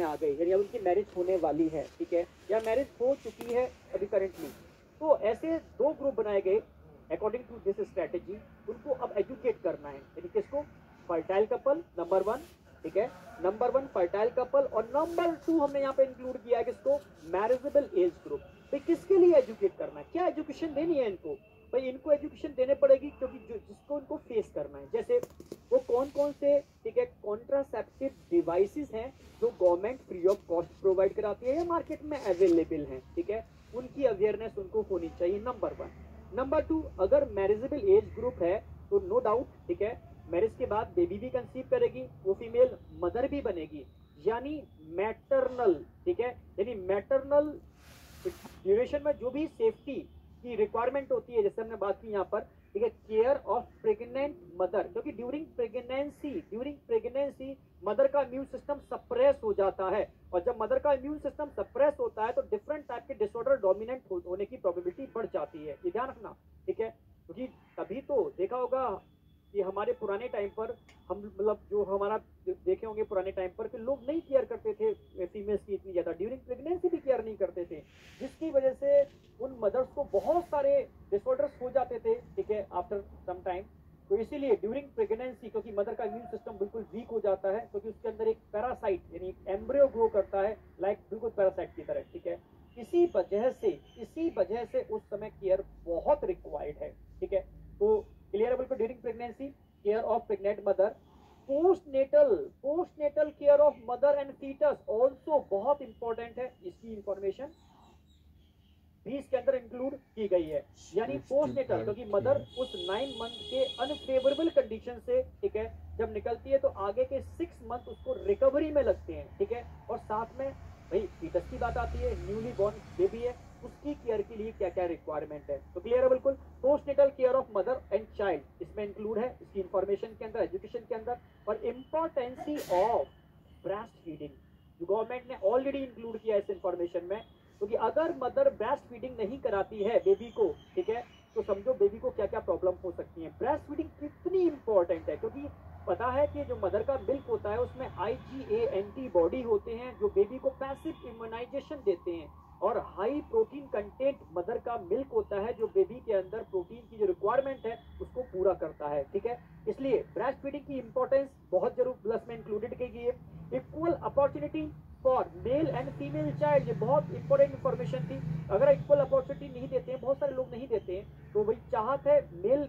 आ गए, यानी अब उनकी मैरिज होने वाली है, ठीक है, या मैरिज हो चुकी है अभी करेंटली, तो ऐसे 2 ग्रुप बनाए गए अकॉर्डिंग टू दिस स्ट्रेटेजी। उनको अब एजुकेट करना है, यानी किसको? फर्टाइल कपल नंबर 1, ठीक है, नंबर 1 फर्टाइल कपल, और नंबर 2 हमने यहाँ पे इंक्लूड किया है किसको? Marriageable age group. भाई किसके लिए एजुकेट करना है, क्या एजुकेशन देनी है इनको? भाई इनको एजुकेशन देने पड़ेगी, क्योंकि जिसको इनको फेस करना है, जैसे वो कौन कौन से, ठीक है, कॉन्ट्रासेप्टिव डिवाइसेस हैं जो government free of cost provide कराती है या मार्केट में अवेलेबल हैं, ठीक है, उनकी अवेयरनेस उनको होनी चाहिए, नंबर 1। नंबर 2, अगर मैरिजेबल एज ग्रुप है तो नो डाउट, ठीक है, मैरिज के बाद बेबी भी कंसीव करेगी, वो फीमेल मदर भी बनेगी, यानी मैटरनल, ठीक है, यानी मैटरनल ड्यूरेशन में जो भी सेफ्टी की रिक्वायरमेंट होती है, जैसे हमने बात की यहाँ पर, ठीक है, केयर ऑफ प्रेग्नेंट मदर, क्योंकि ड्यूरिंग प्रेगनेंसी मदर का इम्यून सिस्टम सप्रेस हो जाता है, और जब मदर का इम्यून सिस्टम सप्रेस होता है तो डिफरेंट टाइप के डिसऑर्डर डोमिनेंट होने की प्रोबेबिलिटी बढ़ जाती है, ये ध्यान रखना, ठीक है, क्योंकि तभी तो देखा होगा कि हमारे पुराने टाइम पर हम, मतलब जो हमारा देखे होंगे पुराने टाइम पर, कि लोग नहीं केयर करते थे फीमेल्स की इतनी ज्यादा, ड्यूरिंग प्रेगनेंसी भी केयर नहीं करते थे, जिसकी वजह से उन मदर्स को बहुत सारे डिसऑर्डर्स हो जाते थे, ठीक है, आफ्टर सम टाइम। तो इसीलिए ड्यूरिंग प्रेगनेंसी, क्योंकि मदर का इम्यून सिस्टम बिल्कुल वीक हो जाता है, क्योंकि उसके अंदर एक पैरासाइट यानी एक एम्ब्रियो ग्रो करता है, लाइक बिल्कुल पैरासाइट की तरह, ठीक है, इसी वजह से उस समय केयर बहुत रिक्वायर्ड है, ठीक है। तो क्लियर है बिल्कुल? During pregnancy care of pregnant mother, postnatal care of mother and foetus also बहुत इंपॉर्टेंट है, इसकी इंफॉर्मेशन भी इसके अंदर इंक्लूड की गई है, यानी पोस्टनेटल, क्योंकि मदर उस 9 मंथ के अनफेवरेबल कंडीशन से, ठीक है, जब निकलती है तो आगे के 6 मंथ उसको रिकवरी में लगते हैं, ठीक है, और साथ में भाई फीटस की बात आती है, न्यूली बॉर्न बेबी है, उसकी केयर के लिए क्या क्या रिक्वायरमेंट है। तो क्लियर है बिल्कुल? Postnatal care of mother and child इसमें इंक्लूड है, इसकी इंफॉर्मेशन के अंदर, एजुकेशन के अंदर, और इंपॉर्टेंसी ऑफ ब्रेस्ट फीडिंग जो गवर्नमेंट ने ऑलरेडी इंक्लूड किया है इस इंफॉर्मेशन में, क्योंकि अगर मदर ब्रेस्ट फीडिंग नहीं कराती है बेबी को, ठीक है, तो समझो बेबी को क्या क्या प्रॉब्लम हो सकती है। ब्रेस्ट फीडिंग कितनी इंपॉर्टेंट है, क्योंकि पता है कि जो मदर का मिल्क होता है उसमें IgA एंटीबॉडी होते हैं जो बेबी को पैसिव इम्यूनाइजेशन देते हैं, और हाई प्रोटीन कंटेंट मदर का मिल्क होता है जो बेबी के अंदर प्रोटीन की जो रिक्वायरमेंट है उसको पूरा करता है, ठीक है। इसलिए ब्रेस्ट फीडिंग की इंपॉर्टेंस बहुत जरूर प्लस में इंक्लूडेड की गई है। Equal opportunity for male and female child, ये बहुत इंपॉर्टेंट इंफॉर्मेशन थी। अगर इक्वल अपॉर्चुनिटी नहीं देते हैं, बहुत सारे लोग नहीं देते हैं, तो वही चाहत है मेल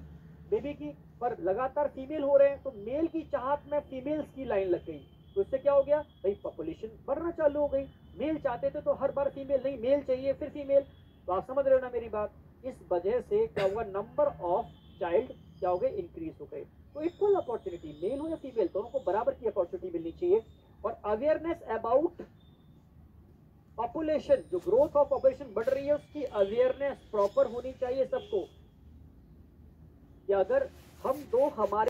बेबी की, पर लगातार फीमेल हो रहे हैं, तो मेल की चाहत में फीमेल्स की लाइन लग गई, तो इससे क्या हो गया भाई, पॉपुलेशन बढ़ना चालू हो गई। मेल चाहते थे तो हर बार फीमेल नहीं, मेल चाहिए फिर फीमेल, तो आप समझ रहे हो ना मेरी बात। इस वजह से क्या हुआ, नंबर ऑफ चाइल्ड क्या हो गए, इंक्रीज हो गए। तो इक्वल अपॉर्चुनिटी, मेल हो या फीमेल, दोनों को बराबर की अपॉर्चुनिटी मिलनी चाहिए। और अवेयरनेस अबाउट पॉपुलेशन, जो ग्रोथ ऑफ पॉपुलेशन बढ़ रही है उसकी अवेयरनेस प्रॉपर होनी चाहिए सबको, कि अगर हम दो हमारे